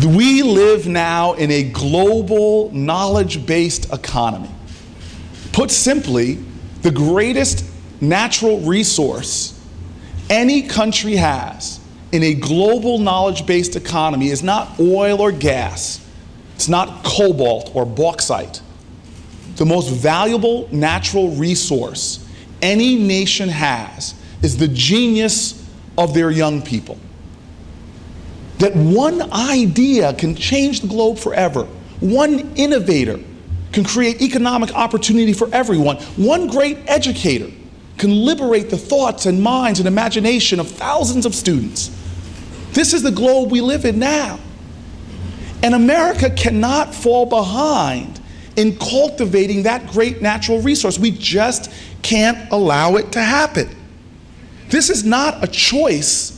We live now in a global, knowledge-based economy. Put simply, the greatest natural resource any country has in a global, knowledge-based economy is not oil or gas. It's not cobalt or bauxite. The most valuable natural resource any nation has is the genius of their young people. That one idea can change the globe forever. One innovator can create economic opportunity for everyone. One great educator can liberate the thoughts and minds and imagination of thousands of students. This is the globe we live in now. And America cannot fall behind in cultivating that great natural resource. We just can't allow it to happen. This is not a choice.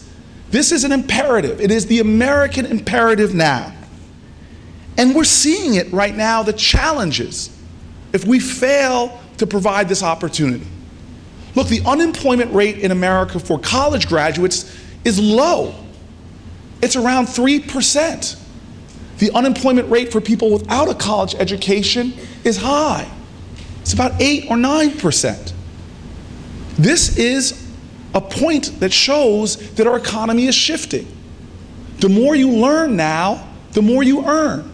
This is an imperative. It is the American imperative now. And we're seeing it right now, the challenges, if we fail to provide this opportunity. Look, the unemployment rate in America for college graduates is low. It's around 3%. The unemployment rate for people without a college education is high. It's about 8 or 9%. This is a point that shows that our economy is shifting. The more you learn now, the more you earn.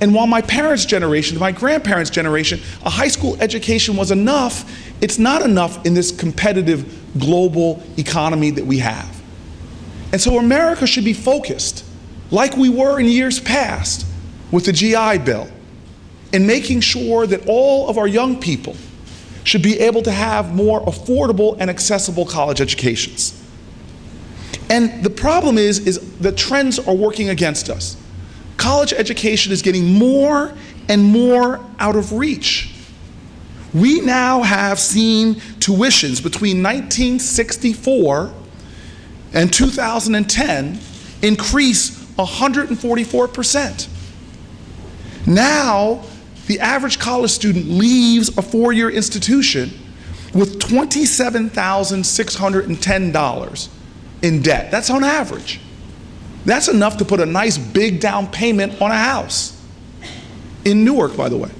And while my parents' generation, my grandparents' generation, a high school education was enough, it's not enough in this competitive global economy that we have. And so America should be focused, like we were in years past with the GI Bill, in making sure that all of our young people should be able to have more affordable and accessible college educations. And the problem is the trends are working against us. College education is getting more and more out of reach. We now have seen tuitions between 1964 and 2010 increase 144%. Now, the average college student leaves a four-year institution with $27,610 in debt. That's on average. That's enough to put a nice big down payment on a house. In Newark, by the way.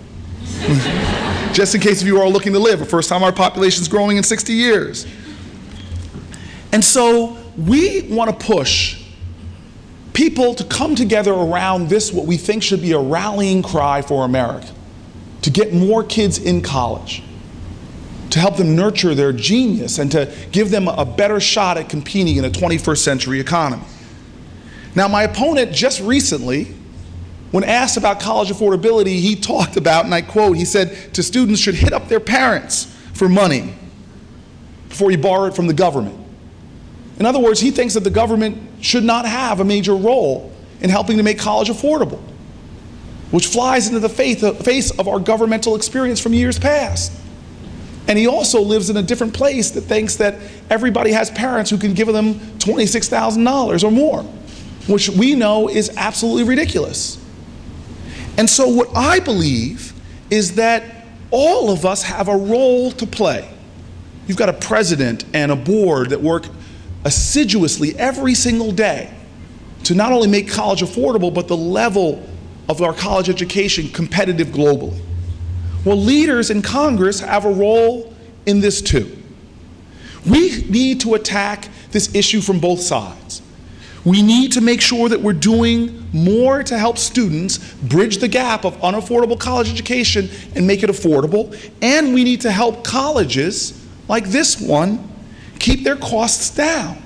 Just in case if you are looking to live, the first time our population is growing in 60 years. And so we want to push people to come together around this, what we think should be a rallying cry for America, to get more kids in college, to help them nurture their genius and to give them a better shot at competing in a 21st century economy. Now, my opponent just recently, when asked about college affordability, he talked about, and I quote, he said, to students should hit up their parents for money before you borrow it from the government. In other words, he thinks that the government should not have a major role in helping to make college affordable, which flies into the face of our governmental experience from years past. And he also lives in a different place that thinks that everybody has parents who can give them $26,000 or more, which we know is absolutely ridiculous. And so what I believe is that all of us have a role to play. You've got a president and a board that work assiduously every single day to not only make college affordable, but the level of our college education competitive globally. Well, leaders in Congress have a role in this too. We need to attack this issue from both sides. We need to make sure that we're doing more to help students bridge the gap of unaffordable college education and make it affordable, and we need to help colleges like this one keep their costs down.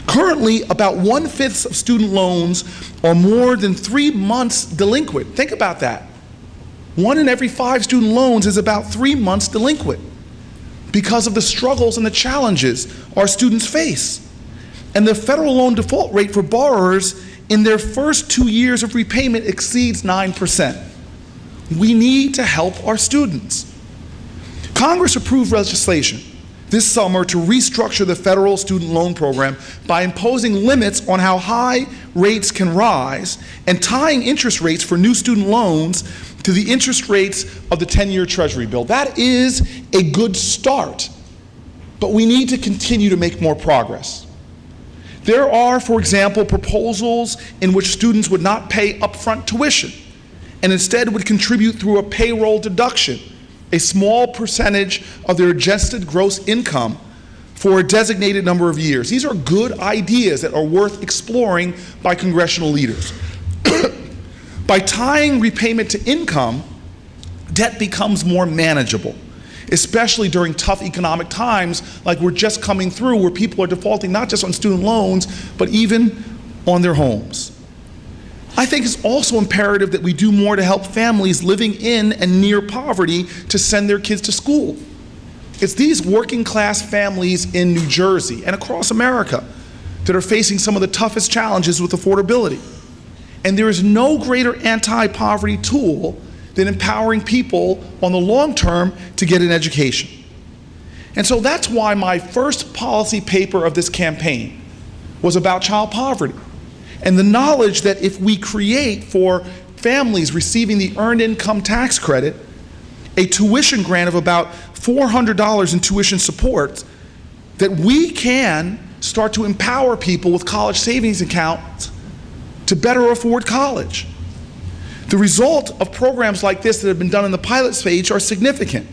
Currently, about 1/5 of student loans are more than 3 months delinquent. Think about that. 1 in every 5 student loans is about 3 months delinquent because of the struggles and the challenges our students face. And the federal loan default rate for borrowers in their first 2 years of repayment exceeds 9%. We need to help our students. Congress approved legislation this summer to restructure the federal student loan program by imposing limits on how high rates can rise and tying interest rates for new student loans to the interest rates of the 10-year Treasury bill. That is a good start, but we need to continue to make more progress. There are, for example, proposals in which students would not pay upfront tuition and instead would contribute through a payroll deduction, a small percentage of their adjusted gross income for a designated number of years. These are good ideas that are worth exploring by congressional leaders. By tying repayment to income, debt becomes more manageable, especially during tough economic times like we're just coming through, where people are defaulting not just on student loans, but even on their homes. I think it's also imperative that we do more to help families living in and near poverty to send their kids to school. It's these working class families in New Jersey and across America that are facing some of the toughest challenges with affordability. And there is no greater anti-poverty tool than empowering people on the long term to get an education. And so that's why my first policy paper of this campaign was about child poverty and the knowledge that if we create for families receiving the Earned Income Tax Credit a tuition grant of about $400 in tuition support, that we can start to empower people with college savings accounts to better afford college. The result of programs like this that have been done in the pilot stage are significant.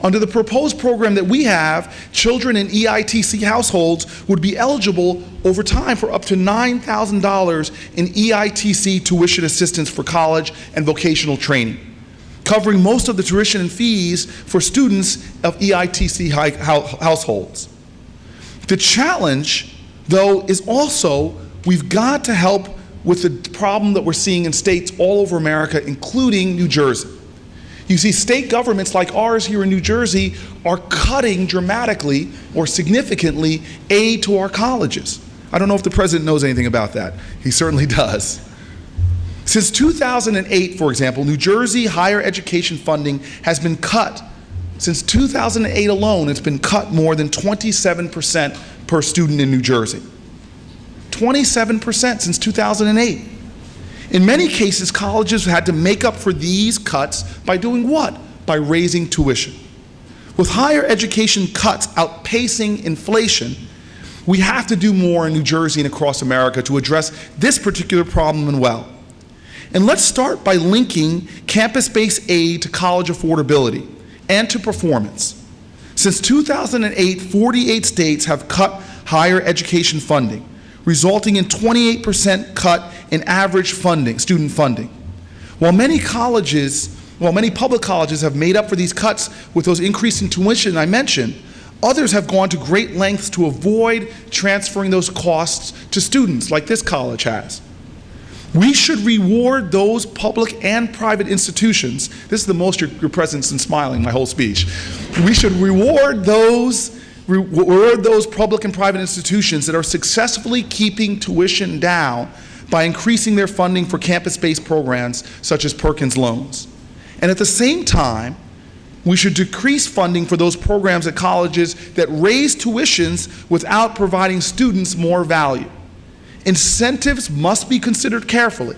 Under the proposed program that we have, children in EITC households would be eligible over time for up to $9,000 in EITC tuition assistance for college and vocational training, covering most of the tuition and fees for students of EITC households. The challenge, though, is also we've got to help with the problem that we're seeing in states all over America, including New Jersey. You see, state governments like ours here in New Jersey are cutting dramatically or significantly aid to our colleges. I don't know if the president knows anything about that. He certainly does. Since 2008, for example, New Jersey higher education funding has been cut. Since 2008 alone, it's been cut more than 27% per student in New Jersey. 27% since 2008. In many cases, colleges had to make up for these cuts by doing what? By raising tuition. With higher education cuts outpacing inflation, we have to do more in New Jersey and across America to address this particular problem well. And let's start by linking campus-based aid to college affordability and to performance. Since 2008, 48 states have cut higher education funding, resulting in 28% cut in average funding, student funding. While many public colleges have made up for these cuts with those increasing tuition I mentioned, others have gone to great lengths to avoid transferring those costs to students, like this college has. We should reward those public and private institutions. This is the most your president's been smiling my whole speech. We should reward those public and private institutions that are successfully keeping tuition down by increasing their funding for campus-based programs such as Perkins loans. And at the same time, we should decrease funding for those programs at colleges that raise tuitions without providing students more value. Incentives must be considered carefully,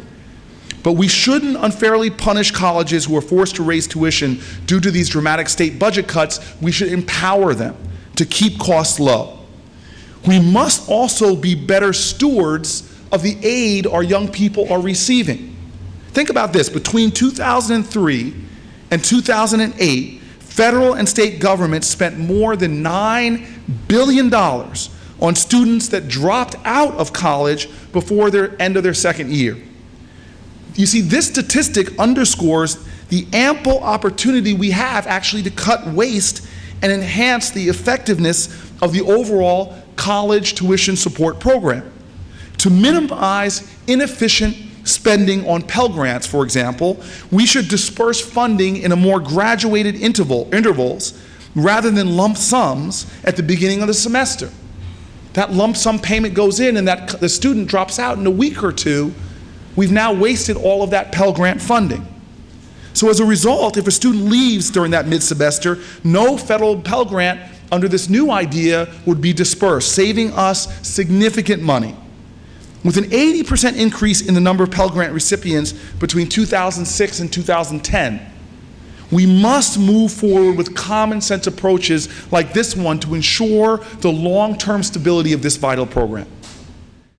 but we shouldn't unfairly punish colleges who are forced to raise tuition due to these dramatic state budget cuts. We should empower them to keep costs low. We must also be better stewards of the aid our young people are receiving. Think about this. Between 2003 and 2008, federal and state governments spent more than $9 billion on students that dropped out of college before the end of their second year. You see, this statistic underscores the ample opportunity we have actually to cut waste and enhance the effectiveness of the overall college tuition support program. To minimize inefficient spending on Pell Grants, for example, we should disperse funding in a more graduated intervals rather than lump sums at the beginning of the semester. That lump sum payment goes in and the student drops out in a week or two. We've now wasted all of that Pell Grant funding. So as a result, if a student leaves during that mid-semester, no federal Pell Grant under this new idea would be dispersed, saving us significant money. With an 80% increase in the number of Pell Grant recipients between 2006 and 2010, we must move forward with common sense approaches like this one to ensure the long-term stability of this vital program.